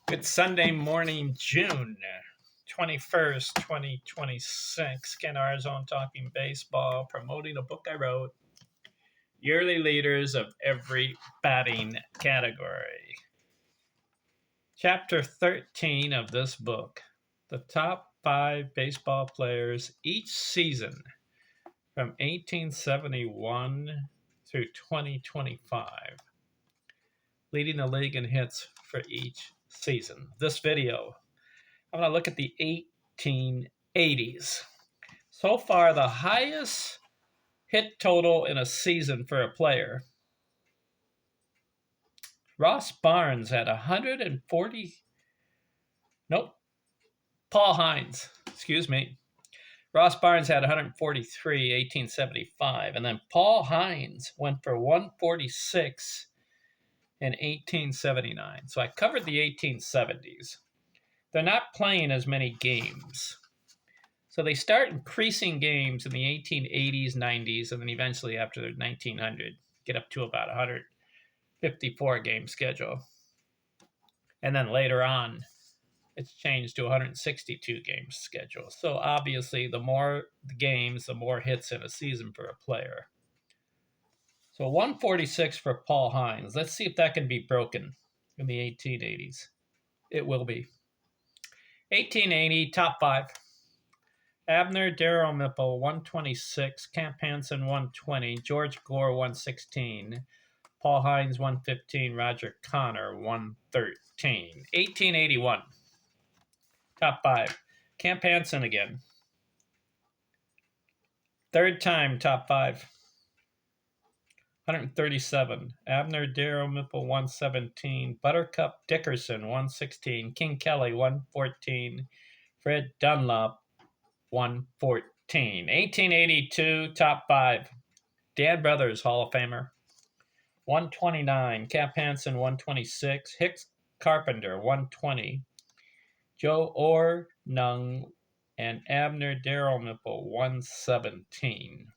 Good Sunday morning, June 21st, 2026. Ken Arzon talking baseball, promoting a book I wrote, Yearly Leaders of Every Batting Category. Chapter 13 of this book, the top 5 baseball players each season from 1871 through 2025, leading the league in hits for each season. This video, I'm going to look at the 1880s. So far, the highest hit total in a season for a player. Ross Barnes had 140. Nope. Paul Hines. Excuse me. Ross Barnes had 143, 1875. And then Paul Hines went for 146 in 1879. So I covered the 1870s. They're not playing as many games. So they start increasing games in the 1880s, 90s, and then eventually after the 1900, get up to about 154 game schedule. And then later on, it's changed to 162 game schedule. So obviously, the more the games, the more hits in a season for a player. So 146 for Paul Hines. Let's see if that can be broken in the 1880s. It will be. 1880, top 5. Abner Darrell Mipple, 126. Camp Hansen, 120. George Gore, 116. Paul Hines, 115. Roger Connor, 113. 1881. Top 5. Camp Hansen again. Third time, top 5. 137. Abner Darrell Mipple, 117. Buttercup Dickerson, 116. King Kelly, 114. Fred Dunlop, 114. 1882, top 5. Dan Brothers, Hall of Famer, 129. Cap Hansen, 126. Hicks Carpenter, 120. Joe Orr, Nung, and Abner Darrell Mipple, 117.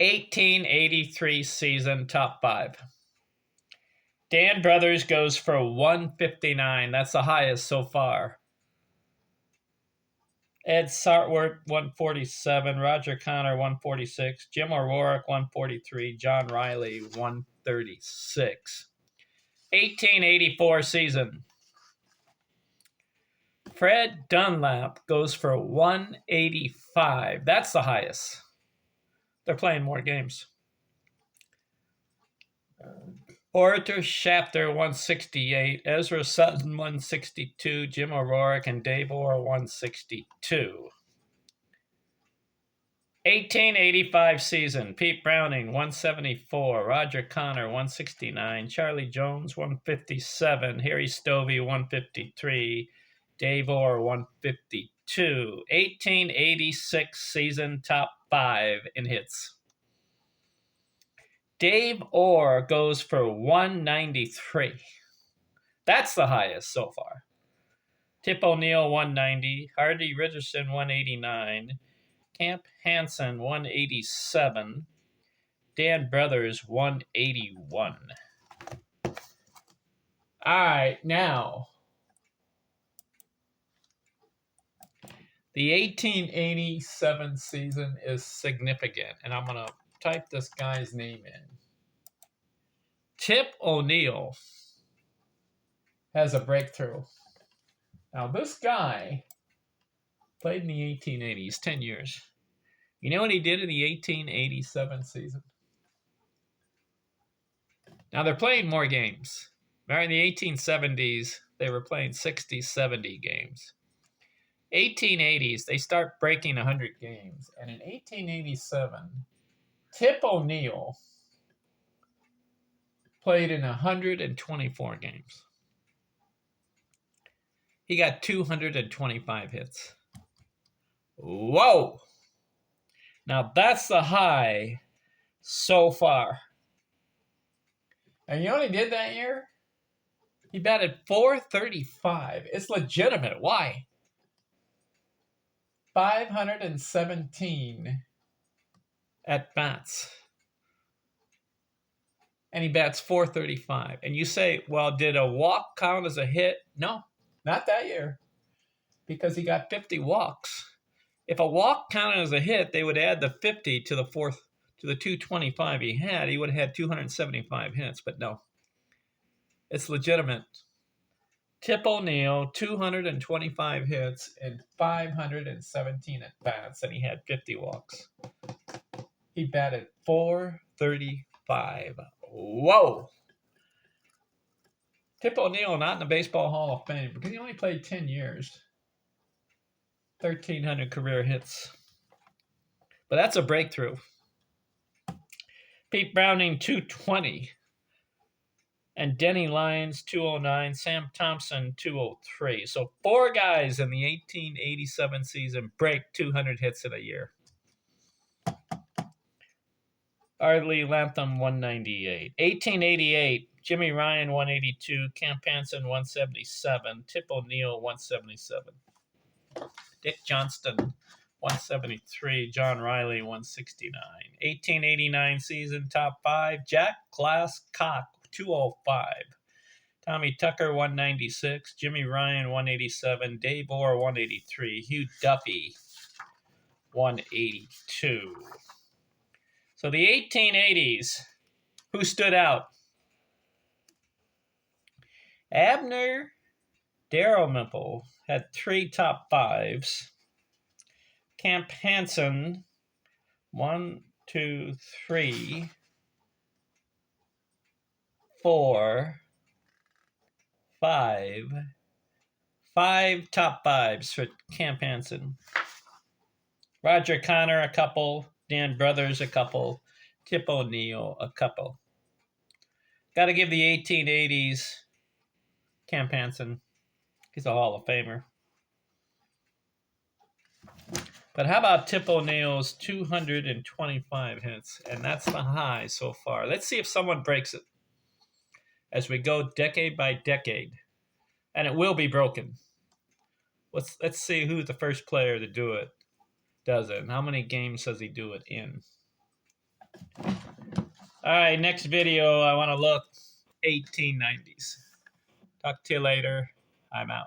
1883 season, top 5. Dan Brothers goes for 159. That's the highest so far. Ed Sartworth, 147. Roger Connor, 146. Jim O'Rourke, 143. John Riley, 136. 1884 season. Fred Dunlap goes for 185. That's the highest. They're playing more games. Orator Shafter, 168. Ezra Sutton, 162. Jim O'Rourke and Dave Orr, 162. 1885 season. Pete Browning, 174. Roger Connor, 169. Charlie Jones, 157. Harry Stovey, 153. Dave Orr, 152. 1886 season, top 5 in hits. Dave Orr goes for 193. That's the highest so far. Tip O'Neill, 190. Hardy Richardson, 189. Camp Hansen, 187. Dan Brothers, 181. All right, now, the 1887 season is significant, and I'm going to type this guy's name in. Tip O'Neill has a breakthrough. Now, this guy played in the 1880s, 10 years. You know what he did in the 1887 season? Now, they're playing more games. Remember, in the 1870s, they were playing 60, 70 games. 1880s, they start breaking 100 games. And in 1887, Tip O'Neill played in 124 games. He got 225 hits. Whoa! Now, that's the high so far. And you know what he did that year? He batted .435. It's legitimate. Why? 517 at bats. and he bats 435. And you say, well, did a walk count as a hit? No, not that year, because he got 50 walks. If a walk counted as a hit, they would add the 50 to the 225 he had. He would have had 275 hits, but no. It's legitimate. Tip O'Neill, 225 hits and 517 at-bats, and he had 50 walks. He batted 435. Whoa! Tip O'Neill not in the Baseball Hall of Fame because he only played 10 years. 1,300 career hits. But that's a breakthrough. Pete Browning, 220. And Denny Lyons, 209. Sam Thompson, 203. So 4 guys in the 1887 season break 200 hits in a year. Ardley Latham, 198. 1888, Jimmy Ryan, 182. Camp Hansen, 177. Tip O'Neill, 177. Dick Johnston, 173. John Riley, 169. 1889 season, top 5. Jack Glasscock, 205. Tommy Tucker, 196. Jimmy Ryan, 187. Dave Orr, 183. Hugh Duffy, 182. So the 1880s, who stood out? Abner Dalrymple had 3 top 5s. Camp Hansen, 1, 2, 3, 4, 5. 5 top 5s for Camp Hansen. Roger Connor, a couple. Dan Brothers, a couple. Tip O'Neill, a couple. Got to give the 1880s Camp Hansen. He's a Hall of Famer. But how about Tip O'Neill's 225 hits? And that's the high so far. Let's see if someone breaks it as we go decade by decade. And it will be broken. Let's see who's the first player to do it. Does it? And how many games does he do it in? All right, next video, I want to look 1890s. Talk to you later. I'm out.